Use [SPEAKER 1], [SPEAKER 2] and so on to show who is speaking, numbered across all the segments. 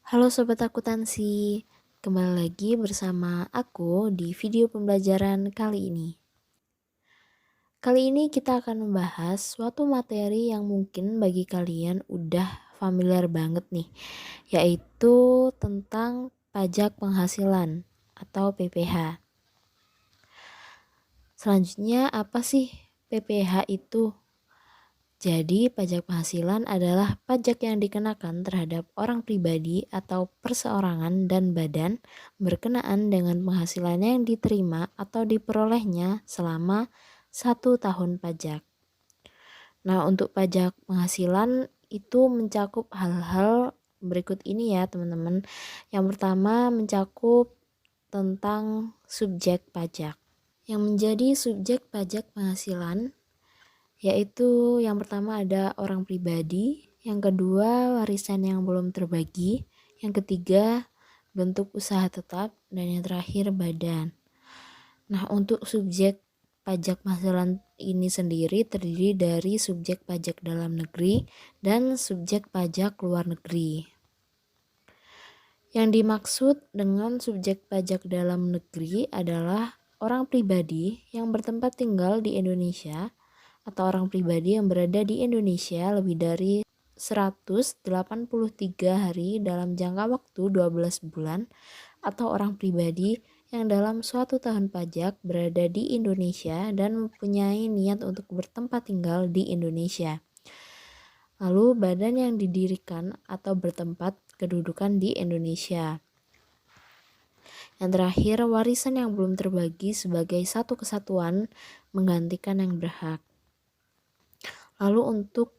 [SPEAKER 1] Halo Sobat Akuntansi, kembali lagi bersama aku di video pembelajaran kali ini. Kali ini kita akan membahas suatu materi yang mungkin bagi kalian udah familiar banget nih, yaitu tentang pajak penghasilan atau PPh. Selanjutnya apa sih PPh itu? Jadi, pajak penghasilan adalah pajak yang dikenakan terhadap orang pribadi atau perseorangan dan badan berkenaan dengan penghasilan yang diterima atau diperolehnya selama 1 tahun pajak. Nah, untuk pajak penghasilan itu mencakup hal-hal berikut ini ya teman-teman. Yang pertama mencakup tentang subjek pajak. Yang menjadi subjek pajak penghasilan yaitu yang pertama ada orang pribadi, yang kedua warisan yang belum terbagi, yang ketiga bentuk usaha tetap, dan yang terakhir badan. Nah, untuk subjek pajak penghasilan ini sendiri terdiri dari subjek pajak dalam negeri dan subjek pajak luar negeri. Yang dimaksud dengan subjek pajak dalam negeri adalah orang pribadi yang bertempat tinggal di Indonesia atau orang pribadi yang berada di Indonesia lebih dari 183 hari dalam jangka waktu 12 bulan atau orang pribadi yang dalam suatu tahun pajak berada di Indonesia dan mempunyai niat untuk bertempat tinggal di Indonesia. Lalu badan yang didirikan atau bertempat kedudukan di Indonesia. Yang terakhir, warisan yang belum terbagi sebagai satu kesatuan menggantikan yang berhak. Lalu untuk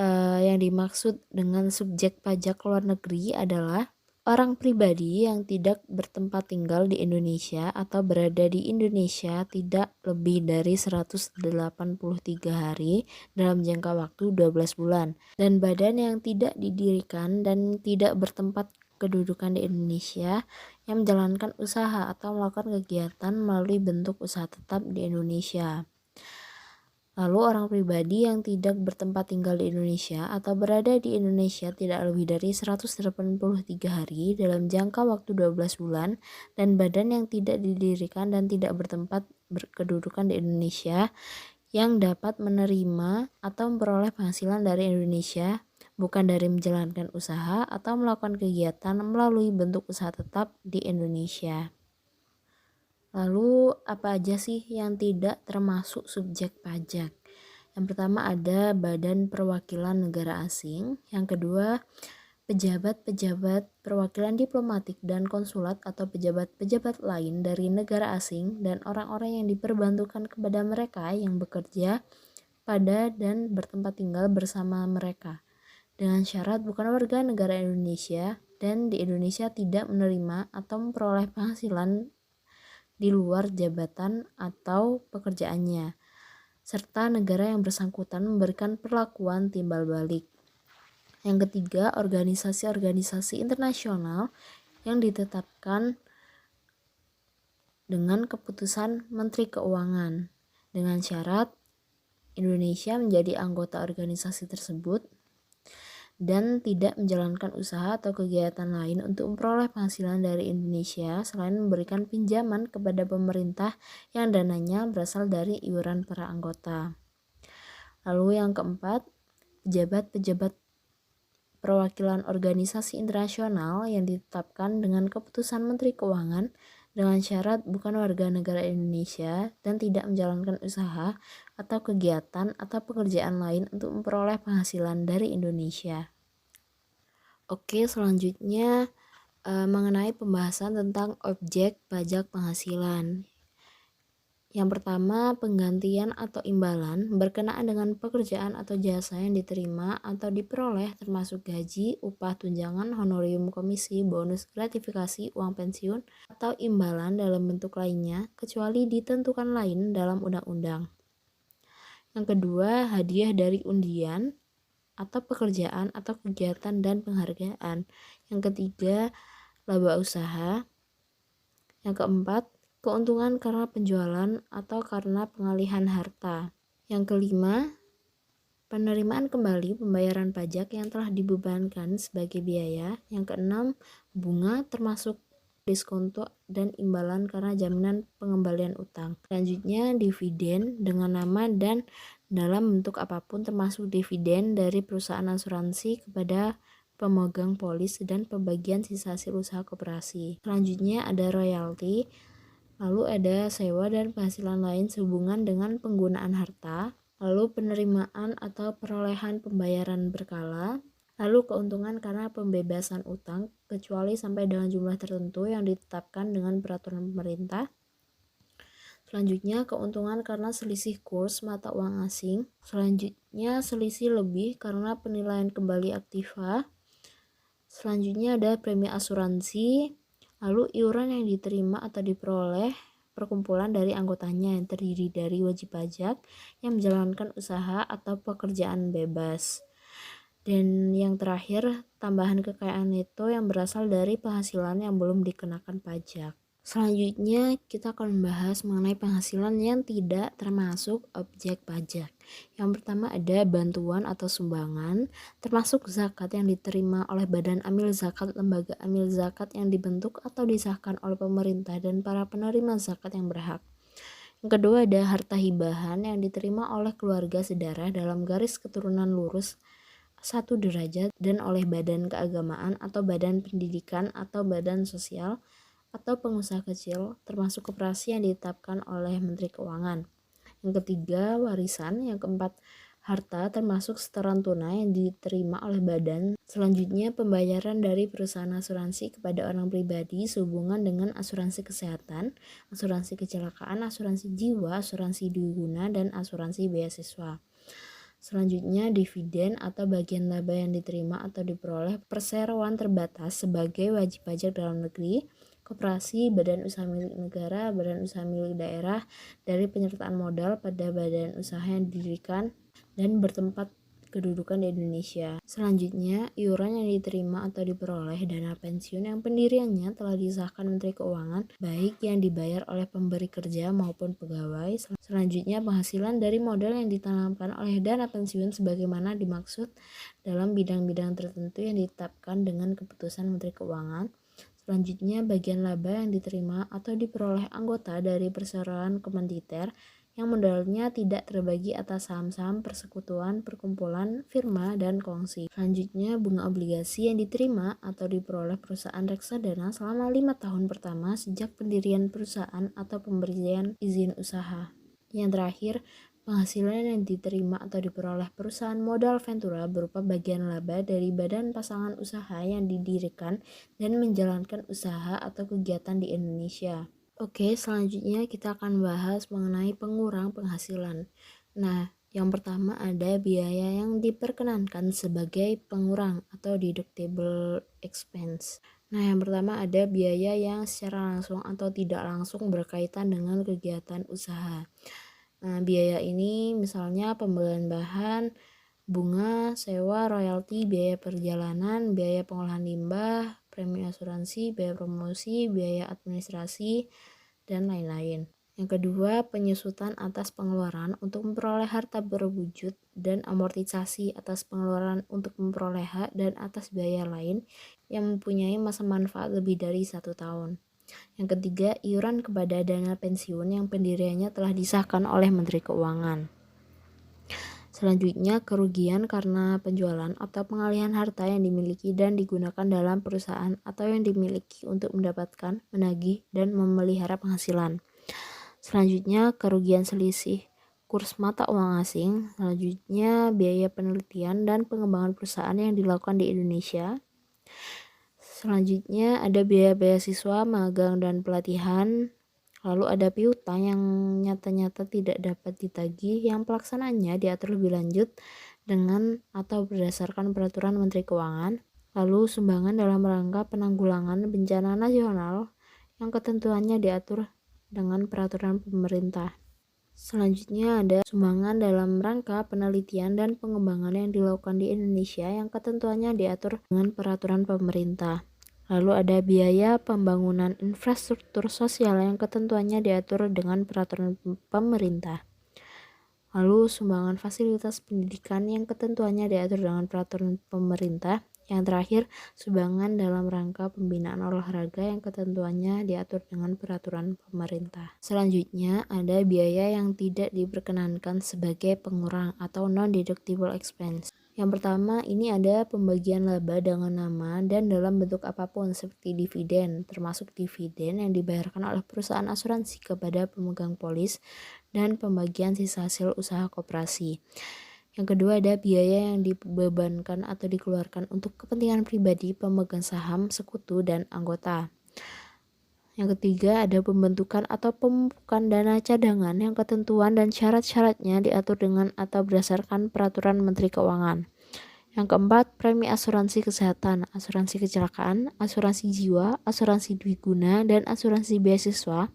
[SPEAKER 1] yang dimaksud dengan subjek pajak luar negeri adalah orang pribadi yang tidak bertempat tinggal di Indonesia atau berada di Indonesia tidak lebih dari 183 hari dalam jangka waktu 12 bulan. Dan badan yang tidak didirikan dan tidak bertempat kedudukan di Indonesia yang menjalankan usaha atau melakukan kegiatan melalui bentuk usaha tetap di Indonesia. Lalu orang pribadi yang tidak bertempat tinggal di Indonesia atau berada di Indonesia tidak lebih dari 183 hari dalam jangka waktu 12 bulan dan badan yang tidak didirikan dan tidak bertempat berkedudukan di Indonesia yang dapat menerima atau memperoleh penghasilan dari Indonesia bukan dari menjalankan usaha atau melakukan kegiatan melalui bentuk usaha tetap di Indonesia. Lalu apa aja sih yang tidak termasuk subjek pajak? Yang pertama ada Badan Perwakilan Negara Asing, yang kedua pejabat-pejabat perwakilan diplomatik dan konsulat atau pejabat-pejabat lain dari negara asing dan orang-orang yang diperbantukan kepada mereka yang bekerja pada dan bertempat tinggal bersama mereka dengan syarat bukan warga negara Indonesia dan di Indonesia tidak menerima atau memperoleh penghasilan di luar jabatan atau pekerjaannya, serta negara yang bersangkutan memberikan perlakuan timbal balik. Yang ketiga, organisasi-organisasi internasional yang ditetapkan dengan keputusan Menteri Keuangan dengan syarat Indonesia menjadi anggota organisasi tersebut dan tidak menjalankan usaha atau kegiatan lain untuk memperoleh penghasilan dari Indonesia selain memberikan pinjaman kepada pemerintah yang dananya berasal dari iuran para anggota. Lalu yang keempat, pejabat-pejabat perwakilan organisasi internasional yang ditetapkan dengan keputusan Menteri Keuangan dengan syarat bukan warga negara Indonesia dan tidak menjalankan usaha atau kegiatan atau pekerjaan lain untuk memperoleh penghasilan dari Indonesia. Oke, selanjutnya mengenai pembahasan tentang objek pajak penghasilan. Yang pertama, penggantian atau imbalan berkenaan dengan pekerjaan atau jasa yang diterima atau diperoleh termasuk gaji, upah, tunjangan, honorium, komisi, bonus, gratifikasi, uang pensiun, atau imbalan dalam bentuk lainnya kecuali ditentukan lain dalam undang-undang. Yang kedua, hadiah dari undian atau pekerjaan atau kegiatan dan penghargaan. Yang ketiga, laba usaha. Yang keempat, keuntungan karena penjualan atau karena pengalihan harta. Yang kelima, Penerimaan kembali pembayaran pajak yang telah dibebankan sebagai biaya. Yang keenam, bunga termasuk diskonto dan imbalan karena jaminan pengembalian utang. Selanjutnya, dividen dengan nama dan dalam bentuk apapun termasuk dividen dari perusahaan asuransi kepada pemegang polis dan pembagian sisa hasil usaha koperasi. Selanjutnya ada royalti, lalu ada sewa dan penghasilan lain sehubungan dengan penggunaan harta, lalu penerimaan atau perolehan pembayaran berkala, lalu keuntungan karena pembebasan utang kecuali sampai dengan jumlah tertentu yang ditetapkan dengan peraturan pemerintah. Selanjutnya keuntungan karena selisih kurs mata uang asing. Selanjutnya selisih lebih karena penilaian kembali aktiva. Selanjutnya ada premi asuransi, lalu iuran yang diterima atau diperoleh perkumpulan dari anggotanya yang terdiri dari wajib pajak yang menjalankan usaha atau pekerjaan bebas. Dan yang terakhir, tambahan kekayaan neto yang berasal dari penghasilan yang belum dikenakan pajak. Selanjutnya kita akan membahas mengenai penghasilan yang tidak termasuk objek pajak. Yang pertama ada bantuan atau sumbangan, termasuk zakat yang diterima oleh badan amil zakat, lembaga amil zakat yang dibentuk atau disahkan oleh pemerintah dan para penerima zakat yang berhak. Yang kedua ada harta hibahan yang diterima oleh keluarga sedarah dalam garis keturunan lurus 1 derajat dan oleh badan keagamaan atau badan pendidikan atau badan sosial atau pengusaha kecil termasuk koperasi yang ditetapkan oleh Menteri Keuangan. Yang ketiga warisan. Yang keempat harta termasuk setoran tunai yang diterima oleh badan. Selanjutnya pembayaran dari perusahaan asuransi kepada orang pribadi sehubungan dengan asuransi kesehatan, asuransi kecelakaan, asuransi jiwa, asuransi dui guna, dan asuransi beasiswa. Selanjutnya dividen atau bagian laba yang diterima atau diperoleh perseroan terbatas sebagai wajib pajak dalam negeri, koperasi, badan usaha milik negara, badan usaha milik daerah dari penyertaan modal pada badan usaha yang didirikan dan bertempat kedudukan di Indonesia. Selanjutnya, iuran yang diterima atau diperoleh dana pensiun yang pendiriannya telah disahkan Menteri Keuangan, baik yang dibayar oleh pemberi kerja maupun pegawai. Selanjutnya, penghasilan dari modal yang ditanamkan oleh dana pensiun sebagaimana dimaksud dalam bidang-bidang tertentu yang ditetapkan dengan keputusan Menteri Keuangan. Selanjutnya, bagian laba yang diterima atau diperoleh anggota dari perseroan komanditer yang modalnya tidak terbagi atas saham-saham persekutuan, perkumpulan, firma, dan kongsi. Selanjutnya, bunga obligasi yang diterima atau diperoleh perusahaan reksadana selama 5 tahun pertama sejak pendirian perusahaan atau pemberian izin usaha. Yang terakhir, penghasilan yang diterima atau diperoleh perusahaan modal ventura berupa bagian laba dari badan pasangan usaha yang didirikan dan menjalankan usaha atau kegiatan di Indonesia. Oke, selanjutnya kita akan bahas mengenai pengurang penghasilan. Nah, yang pertama ada biaya yang diperkenankan sebagai pengurang atau deductible expense. Nah, yang pertama ada biaya yang secara langsung atau tidak langsung berkaitan dengan kegiatan usaha. Nah, biaya ini misalnya pembelian bahan, bunga, sewa, royalti, biaya perjalanan, biaya pengolahan limbah, premi asuransi, biaya promosi, biaya administrasi, dan lain-lain. Yang kedua, penyusutan atas pengeluaran untuk memperoleh harta berwujud dan amortisasi atas pengeluaran untuk memperoleh hak dan atas biaya lain yang mempunyai masa manfaat lebih dari 1 tahun. Yang ketiga, iuran kepada dana pensiun yang pendiriannya telah disahkan oleh Menteri Keuangan. Selanjutnya, kerugian karena penjualan atau pengalihan harta yang dimiliki dan digunakan dalam perusahaan atau yang dimiliki untuk mendapatkan, menagih, dan memelihara penghasilan. Selanjutnya, kerugian selisih kurs mata uang asing. Selanjutnya, biaya penelitian dan pengembangan perusahaan yang dilakukan di Indonesia. Selanjutnya, ada biaya beasiswa, magang, dan pelatihan. Lalu ada piutang yang nyata-nyata tidak dapat ditagih yang pelaksanaannya diatur lebih lanjut dengan atau berdasarkan peraturan Menteri Keuangan. Lalu sumbangan dalam rangka penanggulangan bencana nasional yang ketentuannya diatur dengan peraturan pemerintah. Selanjutnya ada sumbangan dalam rangka penelitian dan pengembangan yang dilakukan di Indonesia yang ketentuannya diatur dengan peraturan pemerintah. Lalu ada biaya pembangunan infrastruktur sosial yang ketentuannya diatur dengan peraturan pemerintah. Lalu sumbangan fasilitas pendidikan yang ketentuannya diatur dengan peraturan pemerintah. Yang terakhir, sumbangan dalam rangka pembinaan olahraga yang ketentuannya diatur dengan peraturan pemerintah. Selanjutnya, ada biaya yang tidak diperkenankan sebagai pengurang atau non-deductible expense. Yang pertama, ini ada pembagian laba dengan nama dan dalam bentuk apapun seperti dividen, termasuk dividen yang dibayarkan oleh perusahaan asuransi kepada pemegang polis dan pembagian sisa hasil usaha koperasi. Yang kedua ada biaya yang dibebankan atau dikeluarkan untuk kepentingan pribadi pemegang saham, sekutu, dan anggota. Yang ketiga ada pembentukan atau pemupukan dana cadangan yang ketentuan dan syarat-syaratnya diatur dengan atau berdasarkan peraturan Menteri Keuangan. Yang keempat, premi asuransi kesehatan, asuransi kecelakaan, asuransi jiwa, asuransi dwiguna, dan asuransi beasiswa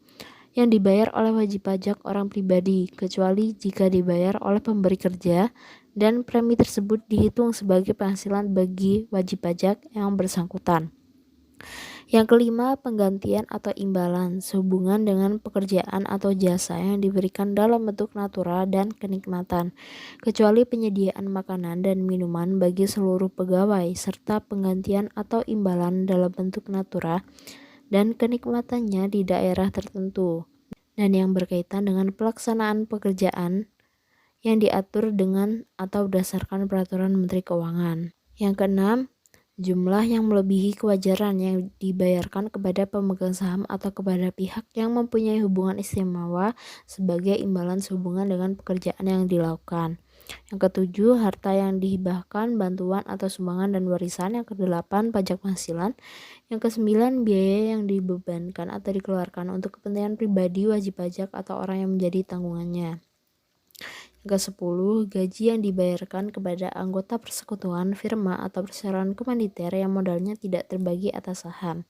[SPEAKER 1] yang dibayar oleh wajib pajak orang pribadi, kecuali jika dibayar oleh pemberi kerja dan premi tersebut dihitung sebagai penghasilan bagi wajib pajak yang bersangkutan. Yang kelima, penggantian atau imbalan sehubungan dengan pekerjaan atau jasa yang diberikan dalam bentuk natura dan kenikmatan, kecuali penyediaan makanan dan minuman bagi seluruh pegawai, serta penggantian atau imbalan dalam bentuk natura dan kenikmatannya di daerah tertentu, dan yang berkaitan dengan pelaksanaan pekerjaan yang diatur dengan atau berdasarkan peraturan Menteri Keuangan. Yang keenam, jumlah yang melebihi kewajaran yang dibayarkan kepada pemegang saham atau kepada pihak yang mempunyai hubungan istimewa sebagai imbalan sehubungan dengan pekerjaan yang dilakukan. Yang ketujuh, harta yang dihibahkan, bantuan atau sumbangan dan warisan. Yang kedelapan, pajak penghasilan. Yang kesembilan, biaya yang dibebankan atau dikeluarkan untuk kepentingan pribadi wajib pajak atau orang yang menjadi tanggungannya. Yang ke-10, gaji yang dibayarkan kepada anggota persekutuan, firma, atau perseroan komanditer yang modalnya tidak terbagi atas saham.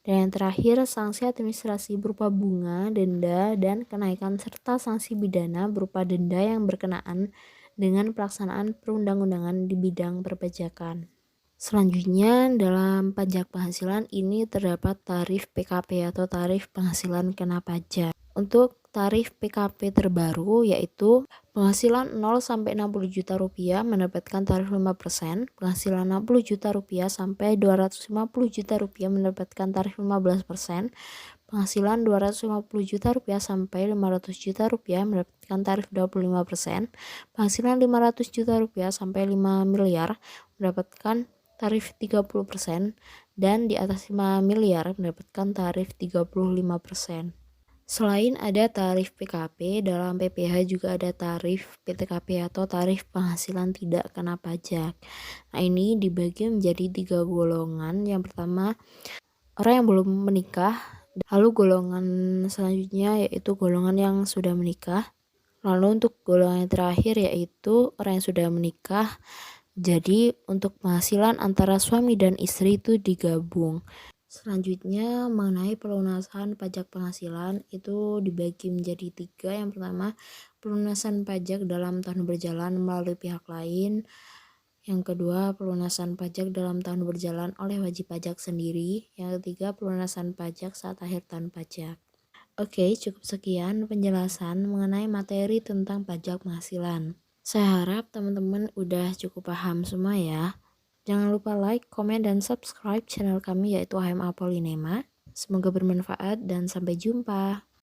[SPEAKER 1] Dan yang terakhir, sanksi administrasi berupa bunga, denda, dan kenaikan serta sanksi pidana berupa denda yang berkenaan dengan pelaksanaan perundang-undangan di bidang perpajakan. Selanjutnya, dalam pajak penghasilan ini terdapat tarif PKP atau tarif penghasilan kena pajak. Untuk tarif PKP terbaru yaitu penghasilan 0 sampai 60 juta rupiah mendapatkan tarif 5%, penghasilan 60 juta rupiah sampai 250 juta rupiah mendapatkan tarif 15%, penghasilan 250 juta rupiah sampai 500 juta rupiah mendapatkan tarif 25%, penghasilan 500 juta rupiah sampai 5 miliar mendapatkan tarif 30%, dan di atas 5 miliar mendapatkan tarif 35%. Selain ada tarif PKP, dalam PPh juga ada tarif PTKP atau tarif penghasilan tidak kena pajak. Nah, ini dibagi menjadi 3 golongan. Yang pertama, orang yang belum menikah. Lalu golongan selanjutnya yaitu golongan yang sudah menikah. Lalu untuk golongan yang terakhir yaitu orang yang sudah menikah. Jadi untuk penghasilan antara suami dan istri itu digabung. Selanjutnya mengenai pelunasan pajak penghasilan itu dibagi menjadi 3. Yang pertama, pelunasan pajak dalam tahun berjalan melalui pihak lain. Yang kedua, pelunasan pajak dalam tahun berjalan oleh wajib pajak sendiri. Yang ketiga, pelunasan pajak saat akhir tahun pajak. Oke, cukup sekian penjelasan mengenai materi tentang pajak penghasilan. Saya harap teman-teman udah cukup paham semua ya. Jangan lupa like, komen, dan subscribe channel kami yaitu HMA Polinema. Semoga bermanfaat dan sampai jumpa.